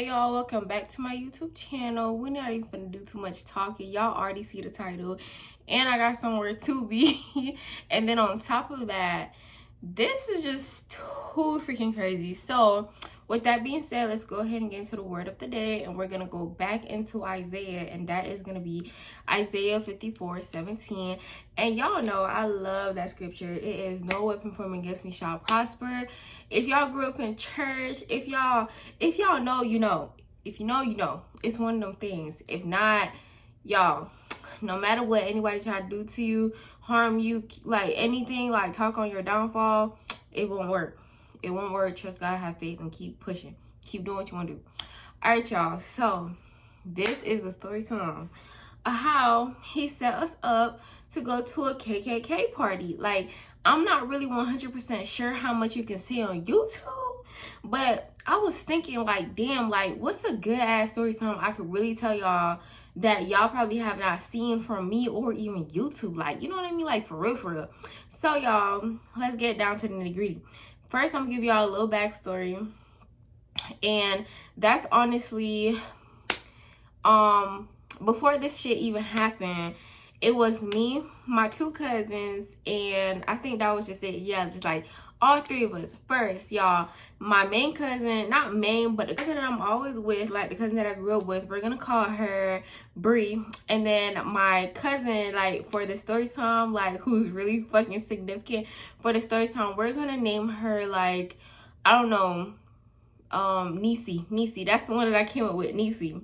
Hey y'all, welcome back to my YouTube channel. We're not even gonna do too much talking. Y'all already see the title, and I got somewhere to be. And then on top of that, this is just too freaking crazy. So with that being said, let's go ahead and get into the word of the day, and we're gonna go back into Isaiah, and that is gonna be Isaiah 54:17. And y'all know I love that scripture. It is no weapon formed against me shall prosper. If y'all grew up in church, if y'all know, you know. If you know, you know. It's one of them things. If not, y'all, no matter what anybody try to do to you, harm you, like anything, like talk on your downfall, it won't work. It won't work. Trust God, have faith, and keep pushing. Keep doing what you want to do. All right, y'all. So this is a story time of how he set us up to go to a KKK party. Like, I'm not really 100% sure how much you can see on YouTube, but I was thinking, like, damn, like, what's a good ass story time I could really tell y'all that y'all probably have not seen from me or even YouTube? Like, you know what I mean? Like, for real, for real. So, y'all, let's get down to the nitty gritty. First, I'm gonna give y'all a little backstory, and that's honestly, before this shit even happened, it was me, my two cousins, and I think that was just it. Yeah, just like all three of us. First, y'all, my main cousin, not main, but the cousin that I'm always with, like the cousin that I grew up with, we're gonna call her Bree. And then my cousin, like for the story time, like who's really fucking significant for the story time, we're gonna name her like, I don't know, Nisi. That's the one that I came up with, Nisi.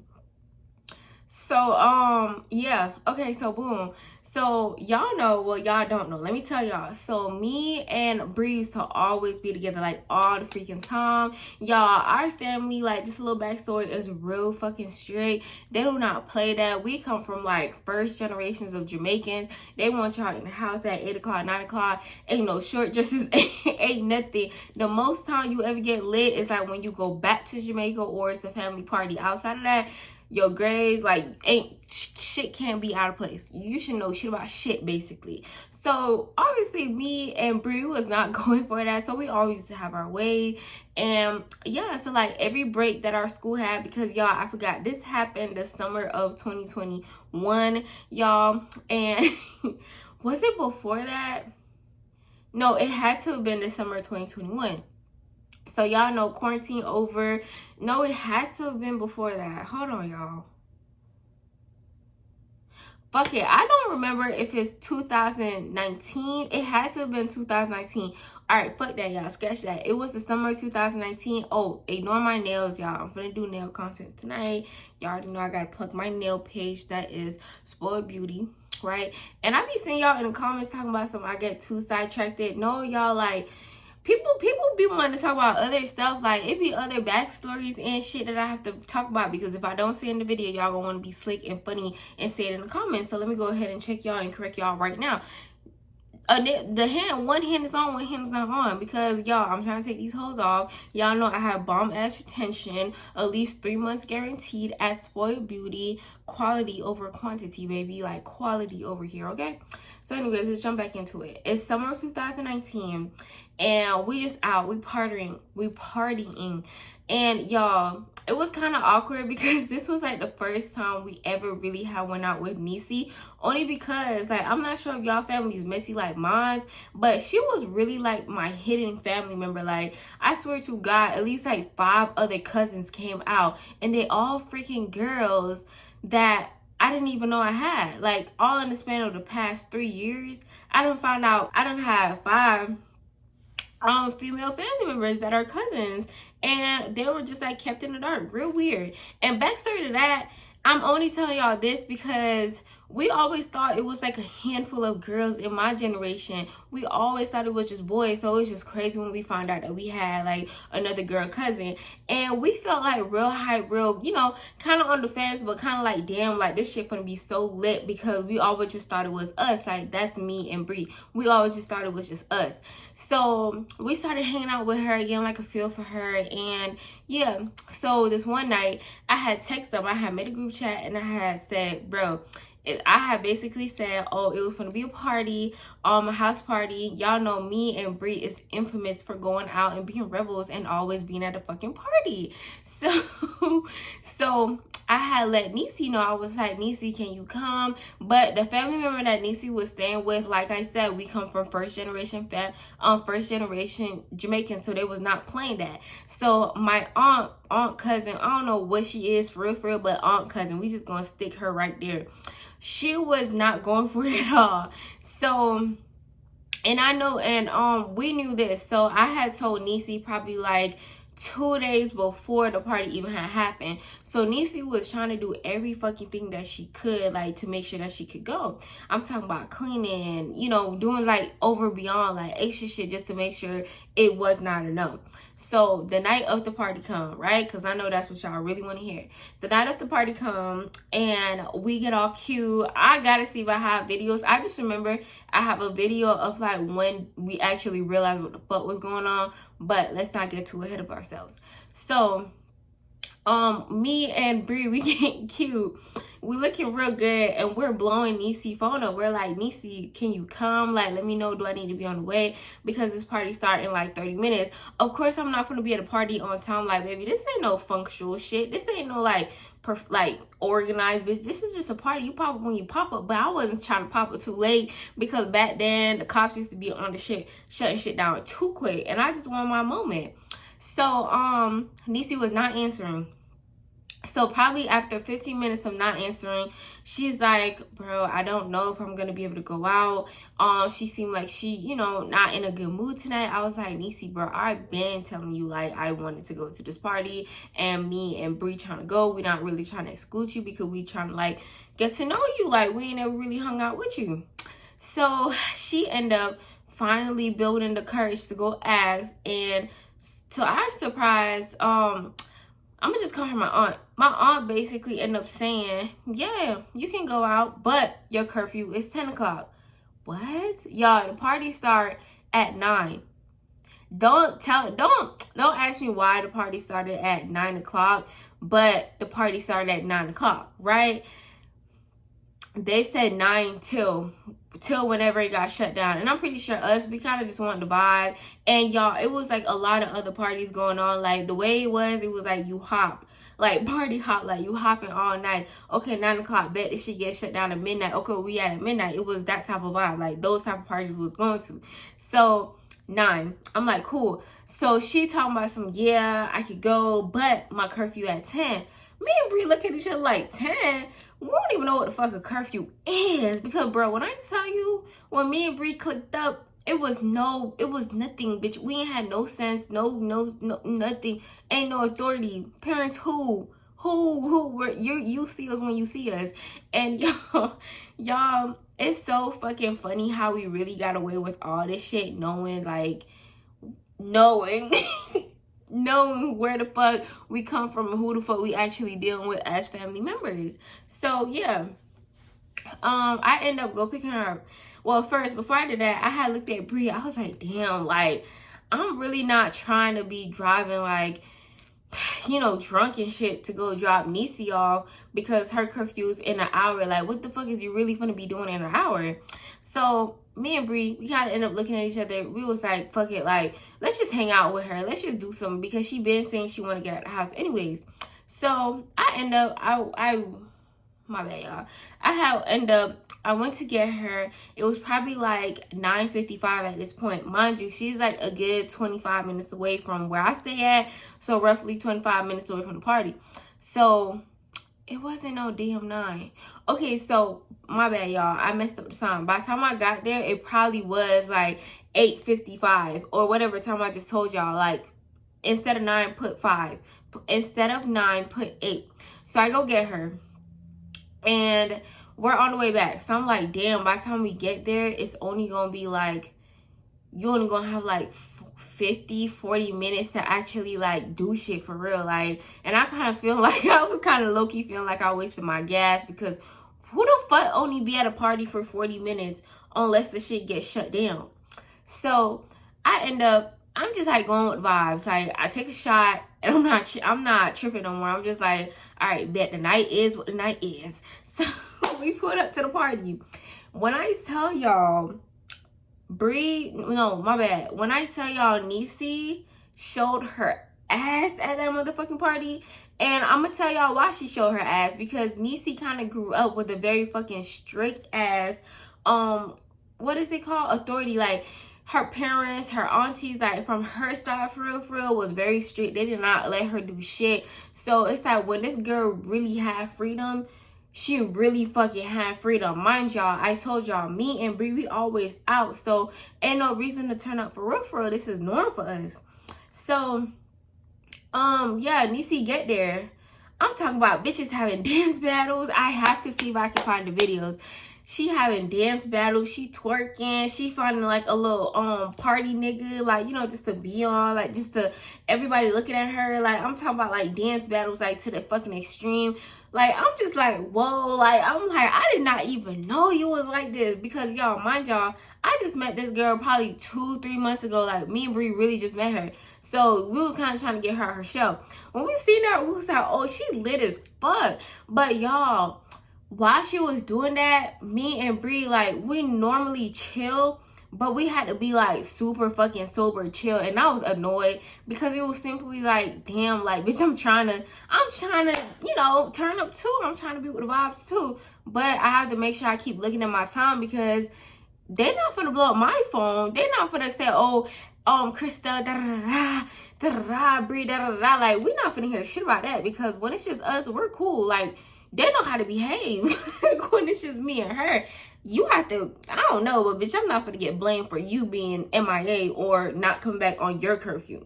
So, yeah. Okay, so boom. So, y'all know, well, y'all don't know. Let me tell y'all. So, me and Bree used to always be together, like, all the freaking time. Y'all, our family, like, just a little backstory, is real fucking strict. They do not play that. We come from, like, first generations of Jamaicans. They want y'all in the house at 8 o'clock, 9 o'clock. Ain't no short dresses, ain't nothing. The most time you ever get lit is, like, when you go back to Jamaica or it's a family party. Outside of that, your grades, like, shit can't be out of place. You should know shit about shit, basically. So obviously me and Brie was not going for that, so we always used to have our way. And yeah, so like every break that our school had, because y'all, I forgot, this happened the summer of 2021, y'all. And was it before that? No, it had to have been the summer of 2021. So y'all know quarantine over. No, it had to have been before that. Hold on, y'all. Fuck it. I don't remember if it's 2019. It has to have been 2019. Alright, fuck that, y'all. Scratch that. It was the summer of 2019. Oh, ignore my nails, y'all. I'm gonna do nail content tonight. Y'all already know I gotta plug my nail page. That is Spoiled Beauty, right? And I be seeing y'all in the comments talking about something. I get too sidetracked. No, y'all, like, people be wanting to talk about other stuff. Like, it be other backstories and shit that I have to talk about, because if I don't see it in the video, y'all gonna want to be slick and funny and say it in the comments. So let me go ahead and check y'all and correct y'all right now. One hand is on, one hand is not on, because y'all, I'm trying to take these hoes off. Y'all know I have bomb ass retention, at least 3 months guaranteed at Spoiled Beauty. Quality over quantity, baby. Like, quality over here, okay? So anyways, let's jump back into it. It's summer of 2019, and we just out, we partying. And y'all, it was kind of awkward because this was like the first time we ever really had went out with Nisi. Only because, like, I'm not sure if y'all family is messy like mine, but she was really like my hidden family member. Like, I swear to God, at least like 5 other cousins came out, and they all freaking girls that I didn't even know I had. Like, all in the span of the past 3 years, I done found out I done have 5 female family members that are cousins, and they were just like kept in the dark. Real weird. And backstory to that, I'm only telling y'all this because we always thought it was like a handful of girls in my generation. We always thought it was just boys, so it was just crazy when we found out that we had like another girl cousin. And we felt like real hype, real, you know, kind of on the fence, but kind of like, damn, like this shit gonna be so lit, because we always just thought it was us. Like, that's me and Bree. We always just thought it was just us. So we started hanging out with her again, like a feel for her. And yeah, so this one night I had texted them, I had made a group chat, and I had said, bro, I had basically said, oh, it was going to be a party, a house party. Y'all know me and Bree is infamous for going out and being rebels and always being at a fucking party. So So I had let Niecy know. I was like, Niecy, can you come? But the family member that Niecy was staying with, like I said, we come from first generation Jamaican, so they was not playing that. So my aunt cousin, I don't know what she is for real, but aunt cousin, we just gonna stick her right there. She was not going for it at all. So, and I know, and we knew this. So I had told Niecy probably like 2 days before the party even had happened. So Niecy was trying to do every fucking thing that she could, like, to make sure that she could go. I'm talking about cleaning, you know, doing like over beyond like extra shit just to make sure it was not enough. So the night of the party come, right? Because I know that's what y'all really want to hear. The night of the party come and we get all cute. I gotta see if I have videos. I just remember I have a video of like when we actually realized what the fuck was going on. But let's not get too ahead of ourselves. So me and Bree, we getting cute. We looking real good and we're blowing Niecy phone up. We're like, Niecy, can you come? Like, let me know, do I need to be on the way? Because this party start in like 30 minutes. Of course, I'm not gonna be at a party on time. Like, baby, this ain't no functional shit. This ain't no like organized bitch. This is just a party. You pop up when you pop up. But I wasn't trying to pop up too late because back then the cops used to be on the shit, shutting shit down too quick. And I just wanted my moment. So Niecy was not answering. So probably after 15 minutes of not answering, she's like, bro, I don't know if I'm going to be able to go out. She seemed like she, you know, not in a good mood tonight. I was like, Niecy, bro, I've been telling you, like, I wanted to go to this party. And me and Bree trying to go. We're not really trying to exclude you because we trying to, like, get to know you. Like, we ain't never really hung out with you. So she ended up finally building the courage to go ask. And to our surprise, I'm gonna just call her my aunt. My aunt basically ended up saying, yeah, you can go out, but your curfew is 10 o'clock. What? Y'all, the party start at 9. Don't ask me why the party started at 9 o'clock, but the party started at 9 o'clock, right? They said 9 till whenever it got shut down. And I'm pretty sure we kind of just wanted to vibe. And y'all, it was like a lot of other parties going on. Like the way it was like you hop. Like party hop, like you hopping all night. Okay, 9 o'clock, bet this shit get shut down at midnight. Okay, we at midnight. It was that type of vibe. Like those type of parties we was going to. So 9. I'm like, cool. So she talking about some, yeah, I could go, but my curfew at 10. Me and Bree look at each other like, 10? We don't even know what the fuck a curfew is. Because, bro, when I tell you, when me and Bree clicked up, it was nothing, bitch. We ain't had no sense, no, nothing. Ain't no authority. Parents, who were, you see us when you see us. And y'all, it's so fucking funny how we really got away with all this shit, knowing knowing where the fuck we come from and who the fuck we actually dealing with as family members. So yeah, I end up go picking her up. Well, first, before I did that, I had looked at Bree. I was like, damn, like, I'm really not trying to be driving, like, you know, drunk and shit to go drop Niecy off because her curfew is in an hour. Like, what the fuck is you really gonna be doing in an hour? So me and Bree, we kind of end up looking at each other. We was like, fuck it, like, let's just hang out with her. Let's just do something because she been saying she want to get out of the house anyways. So I end up, my bad, y'all. I went to get her. It was probably like 9:55 at this point. Mind you, she's like a good 25 minutes away from where I stay at. So roughly 25 minutes away from the party. So it wasn't no damn 9. Okay, so my bad, y'all. I messed up the time. By the time I got there, it probably was like 8:55 or whatever time I just told y'all. Like, instead of 9, put 5. Instead of 9, put 8. So I go get her. And we're on the way back. So I'm like, damn, by the time we get there, it's only going to be like, you're only going to have like 40 minutes to actually like do shit for real. Like, and I kind of feel like I was kind of low-key feeling like I wasted my gas because who the fuck only be at a party for 40 minutes unless the shit gets shut down? So I'm just like going with vibes. Like, I take a shot and I'm not tripping no more. I'm just like, all right, bet the night is what the night is. So we pulled up to the party. When I tell y'all, when I tell y'all Niecy showed her ass at that motherfucking party, And I'm gonna tell y'all why she showed her ass, because Niecy kind of grew up with a very fucking strict ass, what is it called? Authority. Like, her parents, her aunties, like from her side, for real, was very strict. They did not let her do shit. So it's like when this girl really had freedom, she really fucking had freedom. Mind y'all, I told y'all, me and Bree, we always out. So ain't no reason to turn up, for real. This is normal for us. So, yeah, Niecy get there. I'm talking about bitches having dance battles. I have to see if I can find the videos. She having dance battles, she twerking, she finding like a little party nigga, like, you know, just to be on, like just to everybody looking at her. Like, I'm talking about like dance battles like to the fucking extreme. Like, I'm just like, whoa, like, I'm like, I did not even know you was like this. Because y'all, mind y'all, I just met this girl probably 2-3 months ago. Like, me and Bree really just met her. So we was kind of trying to get her show. When we seen her, we was like, oh, she lit as fuck. But y'all, while she was doing that, me and Bree, like, we normally chill, but we had to be like super fucking sober chill. And I was annoyed because it was simply like, damn, like, bitch, I'm trying to, you know, turn up too. I'm trying to be with the vibes too. But I have to make sure I keep looking at my time, because they're not finna blow up my phone. They're not finna say, oh, Krista, da-da-da-da, Bree, da-da-da-da. Like, we're not finna hear shit about that, because when it's just us, we're cool. Like, they know how to behave. When it's just me and her, you have to, I don't know, but bitch, I'm not gonna get blamed for you being MIA or not coming back on your curfew.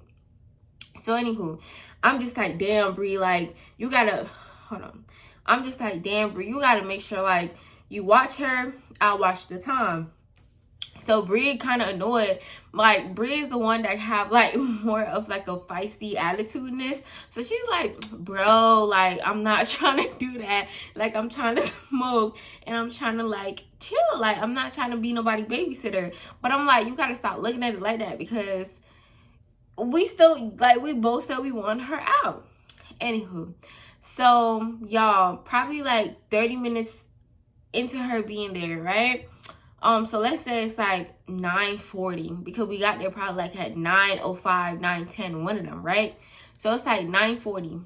So anywho, I'm just like, damn, Bree, like, you gotta, hold on. I'm just like, damn, Bree, you gotta make sure, like, you watch her, I'll watch the time. So Bree kind of annoyed. Like, Bree is the one that have like more of like a feisty attitudeness. So she's like, bro, like, I'm not trying to do that. Like, I'm trying to smoke and I'm trying to like chill. Like, I'm not trying to be nobody babysitter. But I'm like, you gotta stop looking at it like that, because we still, like, we both said we want her out. Anywho, so y'all, probably like 30 minutes into her being there, right? So let's say it's like 9:40, because we got there probably like at 9:05, 9:10, one of them, right? So it's like 9:40.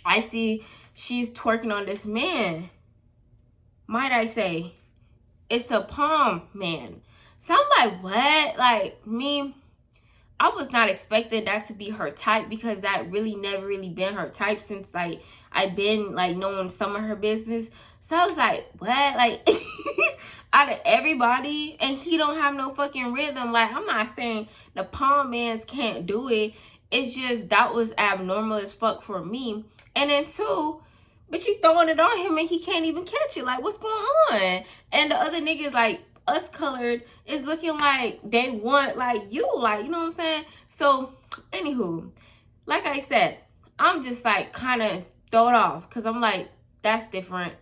I see she's twerking on this man. Might I say, it's a palm man. So I'm like, what? Like, me, I was not expecting that to be her type, because that really never really been her type since like I've been like knowing some of her business. So I was like, what? Like, out of everybody, and he don't have no fucking rhythm. Like, I'm not saying the palm mans can't do it. It's just that was abnormal as fuck for me. And then two, but you throwing it on him and he can't even catch it. Like, what's going on? And the other niggas, like, us colored, is looking like they want like you, like, you know what I'm saying? So anywho, like I said, I'm just like kind of throw it off, because I'm like, that's different.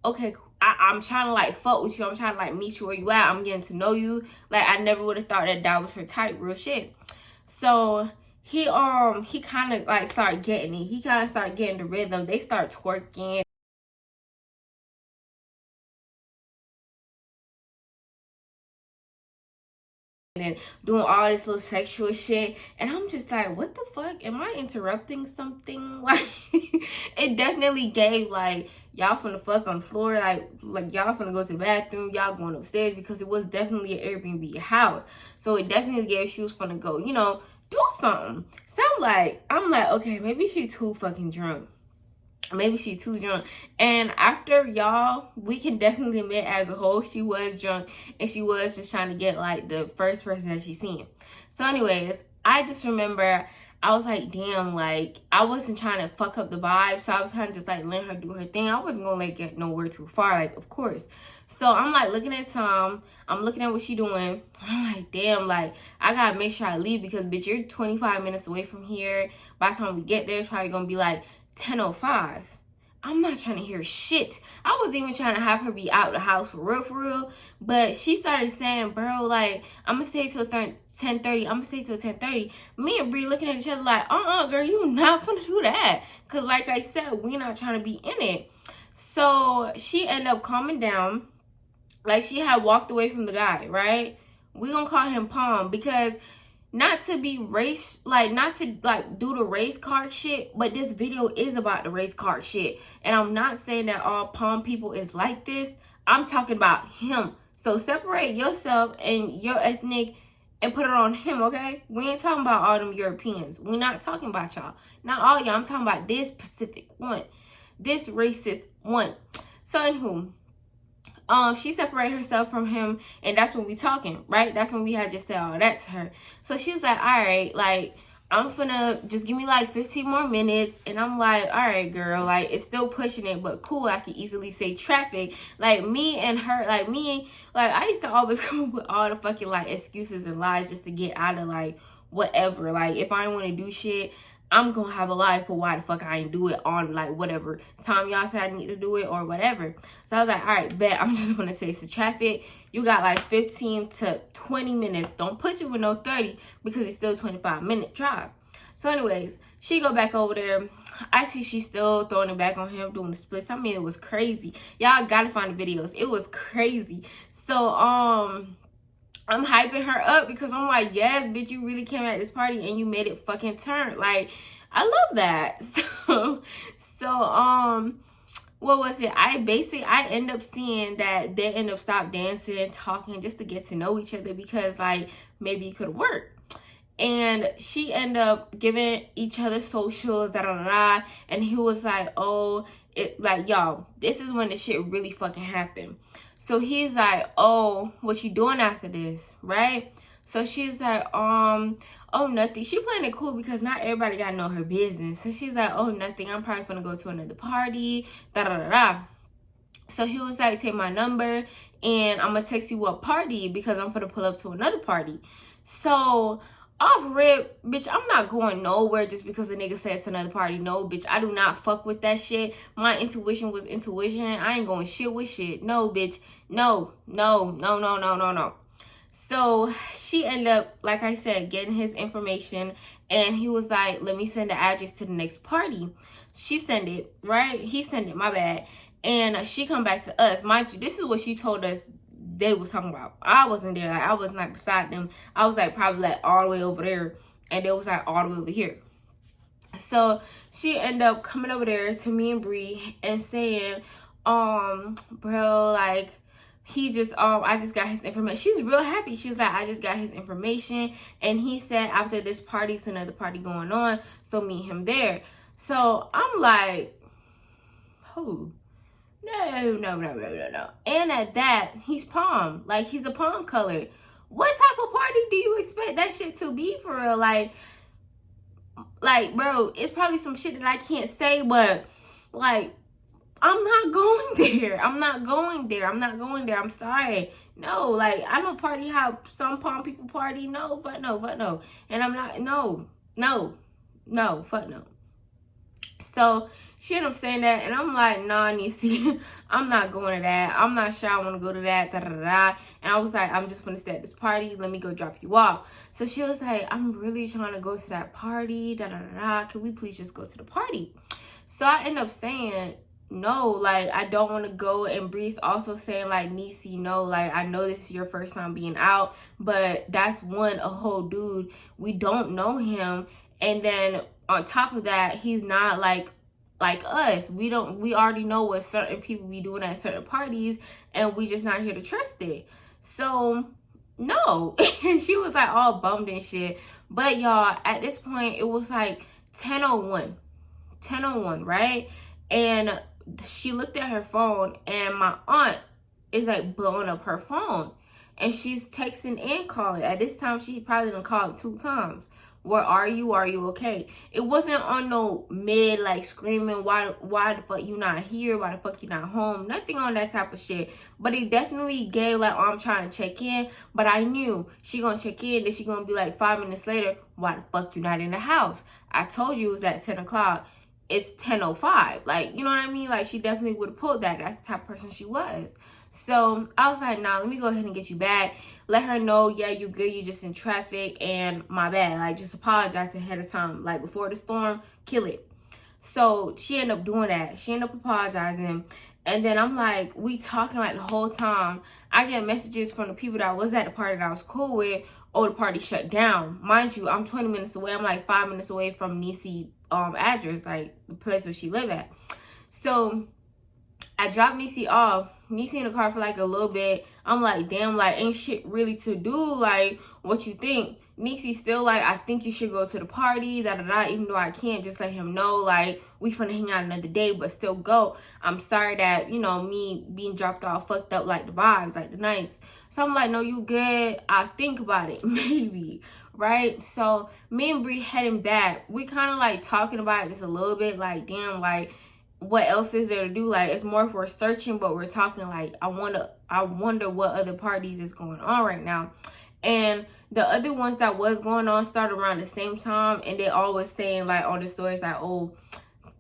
Okay, I'm trying to like fuck with you. I'm trying to like meet you where you at. I'm getting to know you. Like, I never would have thought that that was her type, real shit. So he kind of like started getting it. He kind of started getting the rhythm. They start twerking. And doing all this little sexual shit, and I'm just like, what the fuck, am I interrupting something? Like, it definitely gave like, y'all finna fuck on the floor, like y'all finna go to the bathroom, y'all going upstairs, because it was definitely an Airbnb house. So it definitely gave she was finna go, you know, do something. So I'm like, okay, maybe she's too fucking drunk. Maybe she too drunk. And after, y'all, we can definitely admit as a whole, she was drunk, and she was just trying to get like the first person that she seen. So anyways, I just remember I was like, damn, like, I wasn't trying to fuck up the vibe, so I was kind of just like letting her do her thing. I wasn't gonna like get nowhere too far, like, of course. So I'm like looking at Tom, I'm looking at what she doing. I'm like, damn, like, I gotta make sure I leave, because bitch, you're 25 minutes away from here. By the time we get there, it's probably gonna be like 10:05. I'm not trying to hear shit. I was even trying to have her be out the house for real. But she started saying, bro, like, I'm gonna stay till 10:30. I'm gonna stay till 10:30. Me and Bree looking at each other like, girl, you not gonna do that. Cause like I said, we not trying to be in it. So she ended up calming down. Like, she had walked away from the guy, right? We gonna call him Palm, because not to be race, like, not to like do the race card shit, but this video is about the race card shit. And I'm not saying that all palm people is like this. I'm talking about him. So separate yourself and your ethnic and put it on him, okay? We ain't talking about all them Europeans. We're not talking about y'all. Not all y'all. I'm talking about this specific one. This racist one. So anywho, she separated herself from him, and that's when we talking, right? That's when we had just said all that to her. So she was like, all right, like, I'm finna just give me like 15 more minutes. And I'm like, all right, girl, like, it's still pushing it, but cool. I can easily say traffic. Like, me and her, like, I used to always come up with all the fucking like excuses and lies just to get out of like whatever. Like, if I don't want to do shit, I'm gonna have a lie for why the fuck I ain't do it on like whatever time y'all said I need to do it or whatever. So I was like, all right, bet. I'm just gonna say it's the traffic. You got like 15 to 20 minutes. Don't push it with no 30 because it's still a 25-minute drive. So anyways, she go back over there. I see she's still throwing it back on him, doing the splits. I mean, it was crazy. Y'all gotta find the videos. It was crazy. So I'm hyping her up because I'm like, yes, bitch, you really came at this party and you made it fucking turn. Like, I love that. So what was it? I end up seeing that they end up stop dancing, talking just to get to know each other because like maybe it could work. And she ended up giving each other socials, and he was like, oh, it like, y'all, this is when the shit really fucking happened. So he's like, oh, what you doing after this, right? So she's like, oh, nothing. She playing it cool because not everybody gotta know her business. So she's like, oh, nothing. I'm probably gonna go to another party, So he was like, take my number and I'm gonna text you what party because I'm gonna pull up to another party. So off rip, bitch, I'm not going nowhere just because a nigga said it's another party. No, bitch, I do not fuck with that shit. My intuition was intuition. I ain't going shit with shit. No, bitch. No. So she ended up, like I said, getting his information, and he was like, let me send the address to the next party. She sent it, right? He sent it, my bad. And she come back to us. Mind you, this is what she told us they was talking about. I wasn't there. Like, I was not beside them. I was like probably like all the way over there, and they was like all the way over here. So she ended up coming over there to me and Bree and saying, bro, like, he just I just got his information. She's real happy. She was like, I just got his information, and he said after this party, it's another party going on, so meet him there. So I'm like, who? No. And at that, he's palm. Like, he's a palm color. What type of party do you expect that shit to be for real? Like, bro, it's probably some shit that I can't say, but like, I'm not going there. I'm I'm sorry. No, like, I don't party how some palm people party. No, fuck no. And I'm not, no, fuck no. So she ended up saying that, and I'm like, nah, Nisi, I'm not going to that. I'm not sure I want to go to that, And I was like, I'm just going to stay at this party. Let me go drop you off. So she was like, I'm really trying to go to that party, Can we please just go to the party? So I ended up saying, no, like, I don't want to go. And Bree's also saying, like, Nisi, no, like, I know this is your first time being out, but that's a whole dude. We don't know him. And then on top of that, he's not like us. We already know what certain people be doing at certain parties, and we just not here to trust it. So no. And she was like all bummed and shit. But y'all, at this point, it was like 10:01, right? And she looked at her phone, and my aunt is like blowing up her phone, and she's texting and calling. At this time, she probably done called 2 times. Where are you? Are you okay? It wasn't on no mid, like, screaming, why the fuck you not here? Why the fuck you not home? Nothing on that type of shit. But it definitely gave, like, oh, I'm trying to check in. But I knew she gonna check in. Then she gonna be like 5 minutes later, why the fuck you not in the house? I told you it was at 10 o'clock. It's 10:05. Like, you know what I mean? Like, she definitely would have pulled that. That's the type of person she was. So I was like, nah, let me go ahead and get you back. Let her know, yeah, you good, you just in traffic, and my bad. Like, just apologize ahead of time. Like, before the storm, kill it. So she ended up doing that. She ended up apologizing. And then I'm like, we talking like the whole time. I get messages from the people that was at the party that I was cool with oh, the party shut down. Mind you, I'm 20 minutes away. I'm like 5 minutes away from Niecy address, like the place where she live at. So I dropped Niecy off. Niecy in the car for like a little bit. I'm like, damn, like ain't shit really to do. Like, what you think? Niecy still like, I think you should go to the party, even though I can't. Just let him know, like, we finna hang out another day, but still go. I'm sorry that, you know, me being dropped off fucked up like the vibes, like the nights. So I'm like, no, you good. I'll think about it, maybe, right? So me and Bree heading back. We kind of like talking about it just a little bit, like, damn, like, what else is there to do? Like, it's more if we're searching, but we're talking like, I wonder what other parties is going on right now. And the other ones that was going on started around the same time, and they always saying like on the stories like, oh,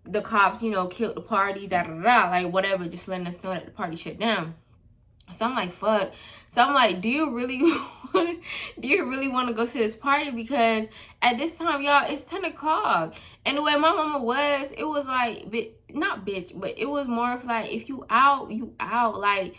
the cops, you know, killed the party, like whatever, just letting us know that the party shut down. So I'm like, fuck. So I'm like, do you really want to go to this party? Because at this time, y'all, it's 10 o'clock. And the way my mama was, it was like, not bitch, but it was more of like, if you out, you out. Like,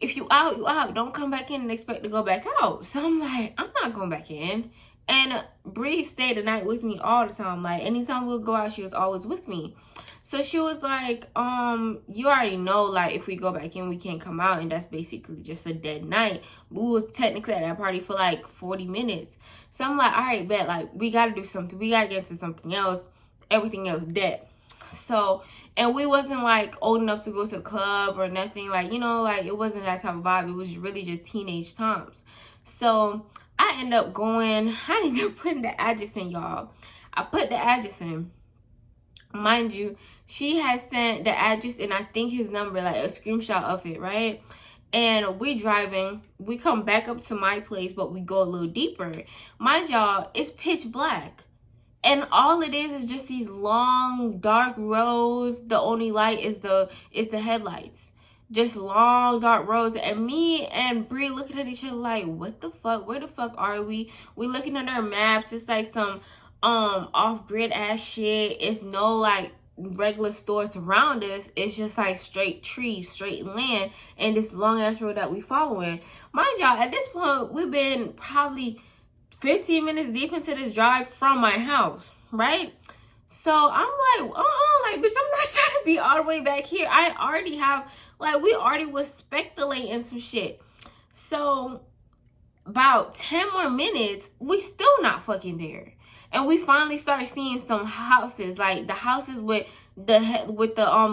if you out, you out. Don't come back in and expect to go back out. So I'm like, I'm not going back in. And Bree stayed the night with me all the time. Like, anytime we would go out, she was always with me. So she was like, you already know, like, if we go back in, we can't come out. And that's basically just a dead night. We was technically at that party for like 40 minutes. So I'm like, all right, bet, like, we got to do something. We got to get into something else. Everything else dead. So, and we wasn't like old enough to go to the club or nothing. Like, you know, like, it wasn't that type of vibe. It was really just teenage times. So I ended up putting the address in, y'all. I put the address in. Mind you, she has sent the address and I think his number, like a screenshot of it, right? And we driving, we come back up to my place, but we go a little deeper. Mind y'all, it's pitch black. And all it is just these long, dark roads. The only light is the headlights. Just long, dark roads. And me and Bree looking at each other like, what the fuck? Where the fuck are we? We looking at our maps. It's like some off-grid ass shit. It's no like regular stores around us. It's just like straight trees, straight land, and this long ass road that we following. Mind y'all, at this point, we've been probably 15 minutes deep into this drive from my house, right? So I'm like, like, bitch, I'm not trying to be all the way back here. I already have, like, we already was speculating some shit. So about 10 more minutes, we still not fucking there. And we finally started seeing some houses, like the houses with the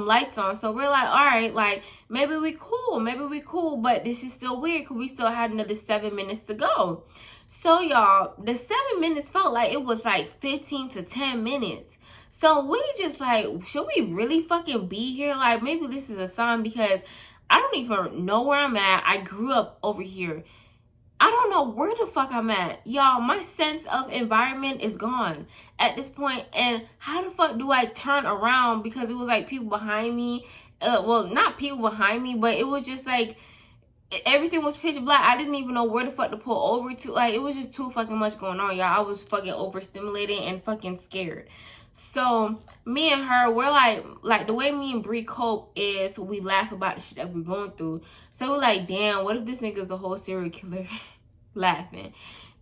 lights on. So we're like, all right, like maybe we cool, but this is still weird because we still had another 7 minutes to go. So y'all, the 7 minutes felt like it was like 15 to 10 minutes. So we just like, should we really fucking be here? Like, maybe this is a sign, because I don't even know where I'm at. I grew up over here. I don't know where the fuck I'm at. Y'all, my sense of environment is gone at this point. And how the fuck do I turn around? Because it was like people behind me. Well, not people behind me, but it was just like everything was pitch black. I didn't even know where the fuck to pull over to. Like, it was just too fucking much going on, y'all. I was fucking overstimulated and fucking scared. So me and her, we're like the way me and Bree cope is we laugh about the shit that we're going through. So we're like, damn, what if this nigga's a whole serial killer? Laughing.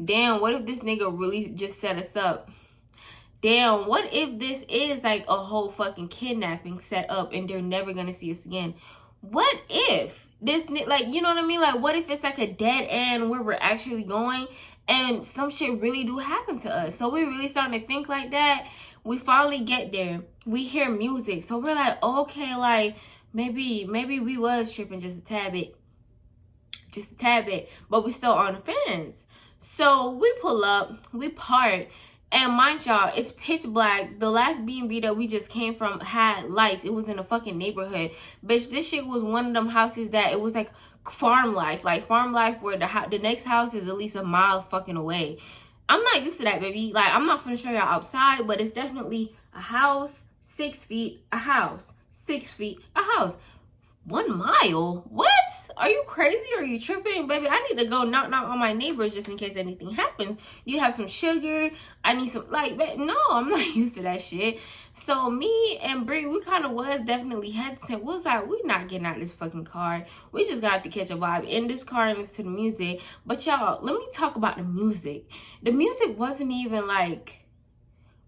Damn, what if this nigga really just set us up? Damn, what if this is like a whole fucking kidnapping set up and they're never gonna see us again? What if this, like, you know what I mean? Like, what if it's like a dead end where we're actually going and some shit really do happen to us? So we really starting to think like that. We finally get there. We hear music. So we're like, okay, like, maybe we was tripping just a tad bit. Just a tad bit. But we still on the fence. So we pull up. We park. And mind y'all, it's pitch black. The last B&B that we just came from had lights. It was in a fucking neighborhood. Bitch, this shit was one of them houses that it was like farm life. Like farm life where the next house is at least a mile fucking away. I'm not used to that, baby. Like, I'm not finna show y'all outside, but it's definitely a house, 6 feet, a house, 6 feet, a house. 1 mile? What? Are you crazy? Are you tripping? Baby, I need to go knock on my neighbors just in case anything happens. You have some sugar? I need some, like, no, I'm not used to that shit. So me and Brie, we kind of was definitely hesitant. We was like, we not getting out of this fucking car. We just got to catch a vibe in this car and listen to the music. But y'all, let me talk about the music. The music wasn't even like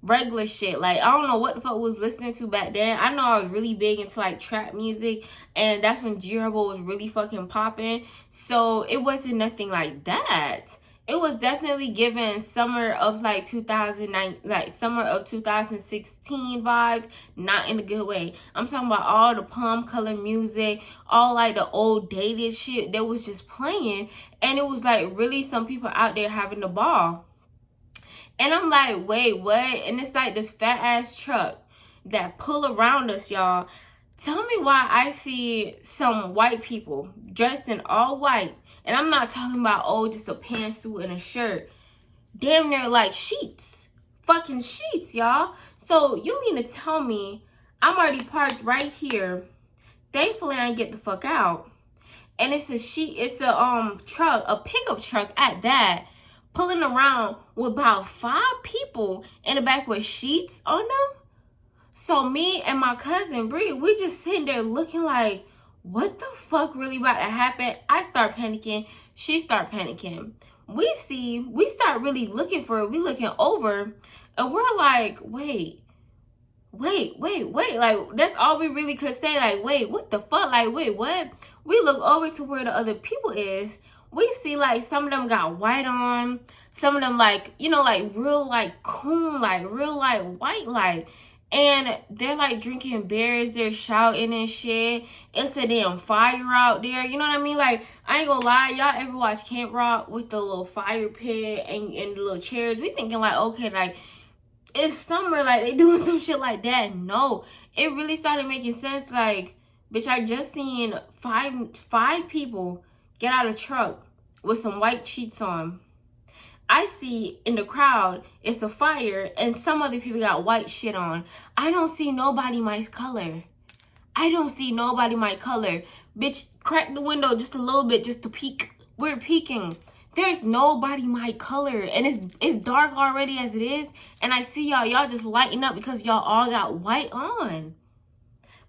regular shit. Like, I don't know what the fuck was listening to back then. I know I was really big into like trap music, and that's when G Herbo was really fucking popping. So it wasn't nothing like that. It was definitely given summer of like 2009, like summer of 2016 vibes, not in a good way. I'm talking about all the palm color music, all like the old dated shit that was just playing, and it was like really some people out there having the ball. And I'm like, wait, what? And it's like this fat ass truck that pull around us, y'all. Tell me why I see some white people dressed in all white. And I'm not talking about, oh, just a pantsuit and a shirt. Damn near like sheets. Fucking sheets, y'all. So you mean to tell me I'm already parked right here. Thankfully, I didn't get the fuck out. And it's a truck, a pickup truck at that, pulling around with about 5 people in the back with sheets on them. So me and my cousin Bree, we just sitting there looking like, what the fuck really about to happen? I start panicking. She start panicking. We start really looking for it. We looking over, and we're like, wait. Like, that's all we really could say. Like, wait, what the fuck? Like, wait, what? We look over to where the other people is. We see like some of them got white on, some of them like, you know, like real like coon, like real like white like, and they're like drinking beers, they're shouting and shit. It's a damn fire out there, you know what I mean? Like, I ain't gonna lie, y'all ever watch Camp Rock with the little fire pit and the little chairs? We thinking like, okay, like it's summer, like they doing some shit like that. No, it really started making sense. Like, bitch, I just seen five people get out of the truck with some white sheets on. I see in the crowd, it's a fire, and some other people got white shit on. I don't see nobody my color. I don't see nobody my color. Bitch, crack the window just a little bit just to peek. We're peeking. There's nobody my color, and it's dark already as it is, and I see y'all just lighting up because y'all all got white on.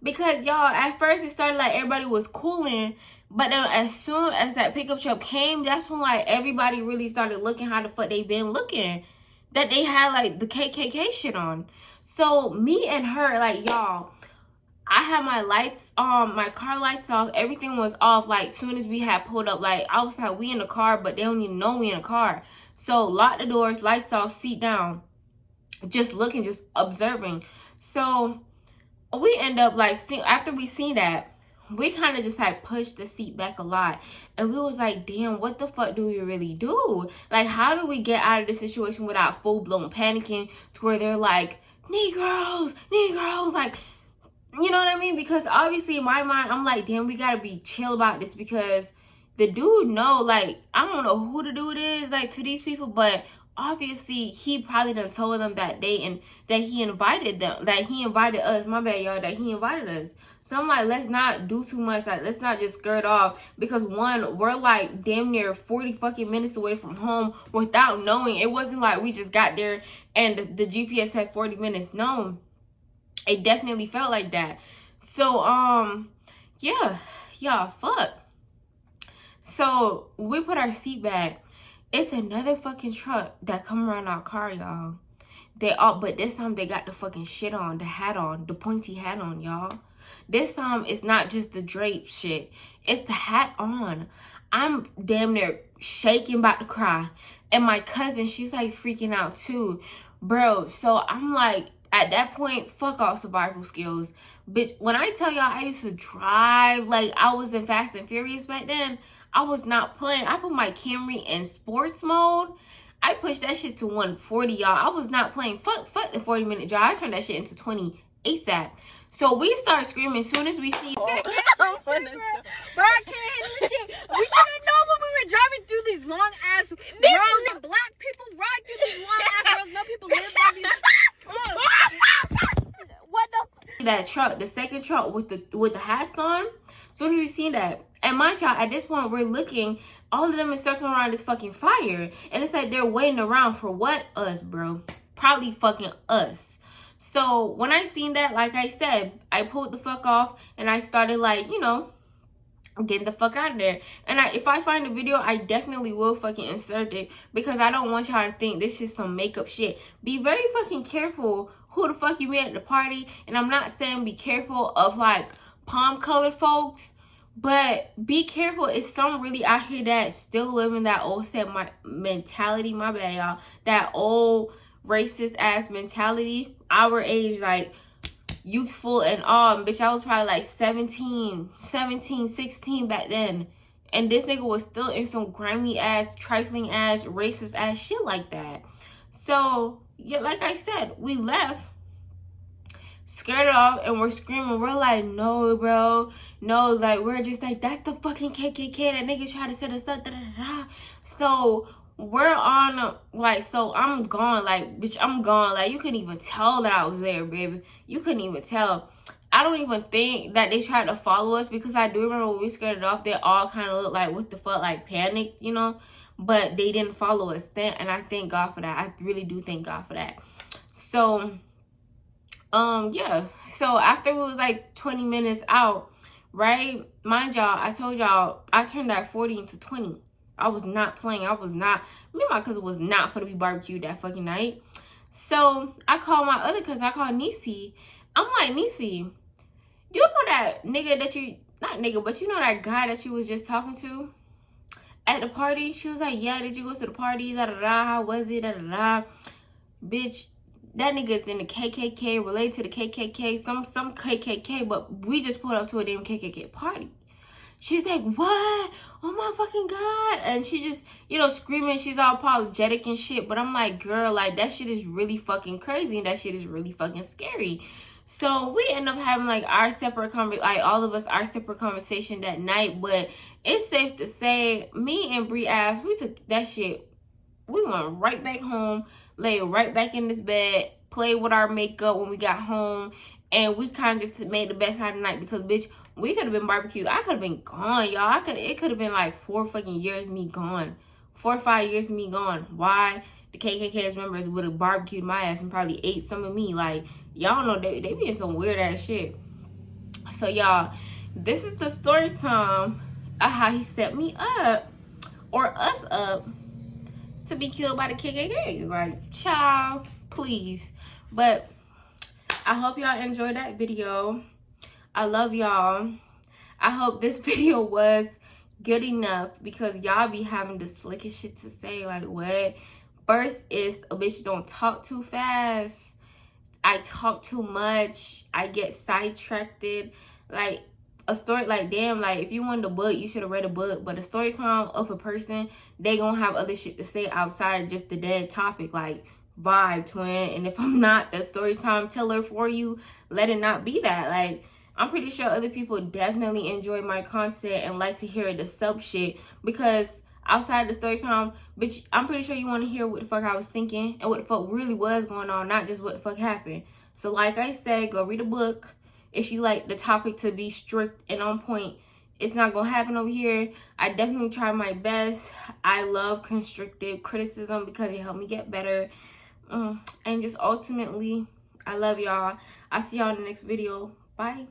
Because y'all, at first it started like everybody was cooling, but then as soon as that pickup truck came, that's when like everybody really started looking how the fuck they been looking. That they had like the KKK shit on. So me and her, like, y'all, I had my lights my car lights off. Everything was off like soon as we had pulled up. Like, I was like, we in the car, but they don't even know we in a car. So lock the doors, lights off, seat down. Just looking, just observing. So we end up like, after we seen that, we kind of just like pushed the seat back a lot, and we was like, damn, what the fuck do we really do? Like, how do we get out of this situation without full-blown panicking to where they're like, Negroes, like, you know what I mean? Because obviously in my mind, I'm like, damn, we gotta be chill about this, because the dude know, like, I don't know who the dude is, like, to these people, but obviously he probably done told them that day, and that he invited them, that he invited us, my bad y'all, that he invited us. So I'm like, let's not do too much. Like, let's not just skirt off, because one, we're like damn near 40 fucking minutes away from home without knowing. It wasn't like we just got there and the GPS had 40 minutes. No, it definitely felt like that. So yeah, fuck. So we put our seat back. It's another fucking truck that come around our car, y'all. But this time they got the fucking shit on, the hat on, the pointy hat on, y'all. This time it's not just the drape shit, it's the hat on. I'm damn near shaking, about to cry, and my cousin, she's like freaking out too, bro. So I'm like, at that point, fuck all survival skills, bitch. When I tell y'all I used to drive like I was in Fast and Furious back then, I was not playing. I put my Camry in sports mode. I pushed that shit to 140, y'all. I was not playing. Fuck the 40-minute drive. I turned that shit into 20 ASAP. So we start screaming as soon as we see. Bro, I can't handle this shit. We didn't know when we were driving through these long ass roads and black people ride through these long ass roads. No people live by these. What the? That truck, the second truck with the hats on, Soon as we seen that. And mind y'all, at this point, we're looking, all of them is circling around this fucking fire. And it's like they're waiting around for what? Us, bro. Probably fucking us. So when I seen that, like I said, I pulled the fuck off and I started like, you know, getting the fuck out of there. And if I find a video, I definitely will fucking insert it, because I don't want y'all to think this is some makeup shit. Be very fucking careful who the fuck you meet at the party. And I'm not saying be careful of like palm colored folks, but be careful. It's some really out here that still living that old set mentality. My bad, y'all. That old racist ass mentality. Our age, like youthful and all. Bitch, I was probably like 17, 16 back then. And this nigga was still in some grimy ass, trifling ass, racist ass shit like that. So, yeah, like I said, we left, scared it off, and we're screaming. We're like, no, bro. No, like, we're just like, that's the fucking KKK. That nigga tried to set us up. Da, da, da, da. So, we're on, like, so I'm gone. Like, bitch, I'm gone. Like, you couldn't even tell that I was there, baby. You couldn't even tell. I don't even think that they tried to follow us, because I do remember when we scared it off, they all kind of looked like, what the fuck, like panicked, you know? But they didn't follow us then, and I thank God for that. I really do thank God for that. So, yeah. So after it was like 20 minutes out, right? Mind y'all, I told y'all, I turned that 40 into 20. I was not playing. I was not, me and my cousin was not gonna be barbecued that fucking night. So I called my other cousin, I called Niecy. I'm like, Niecy, you know that nigga that you, not nigga, but you know that guy that you was just talking to at the party? She was like, yeah, did you go to the party? Da da da, how was it? Da da da. Bitch, that nigga's in the KKK, related to the KKK, some KKK, but we just pulled up to a damn KKK party. She's like, what? Oh my fucking God. And she just, you know, screaming. She's all apologetic and shit. But I'm like, girl, like, that shit is really fucking crazy. And that shit is really fucking scary. So we end up having, like, our separate all of us, our separate conversation that night. But it's safe to say, me and Bree ass, we took that shit. We went right back home, lay right back in this bed, played with our makeup when we got home. And we kind of just made the best out of the night, because, bitch, we could have been barbecued. I could have been gone, y'all. It could have been like 4 fucking years me gone. 4 or 5 years me gone. Why? The KKK's members would have barbecued my ass and probably ate some of me. Like, y'all know they be in some weird ass shit. So, y'all, this is the story time of how he set me up, or us up, to be killed by the KKK. Like, child, please. But I hope y'all enjoyed that video. I love y'all. I hope this video was good enough, because y'all be having the slickest shit to say. Like, what? First is, a bitch don't talk too fast. I talk too much. I get sidetracked. Like, a story, like, damn, like, if you wanted a book, you should have read a book. But a story time of a person, they gonna have other shit to say outside of just the dead topic. Like, vibe, twin. And if I'm not the story time teller for you, let it not be that. Like, I'm pretty sure other people definitely enjoy my content and like to hear the sub shit, because outside the story time, bitch, I'm pretty sure you want to hear what the fuck I was thinking and what the fuck really was going on, not just what the fuck happened. So like I said, go read a book if you like the topic to be strict and on point. It's not gonna happen over here. I definitely try my best. I love constructive criticism because it helped me get better. And just ultimately, I love y'all. I'll see y'all in the next video. Bye.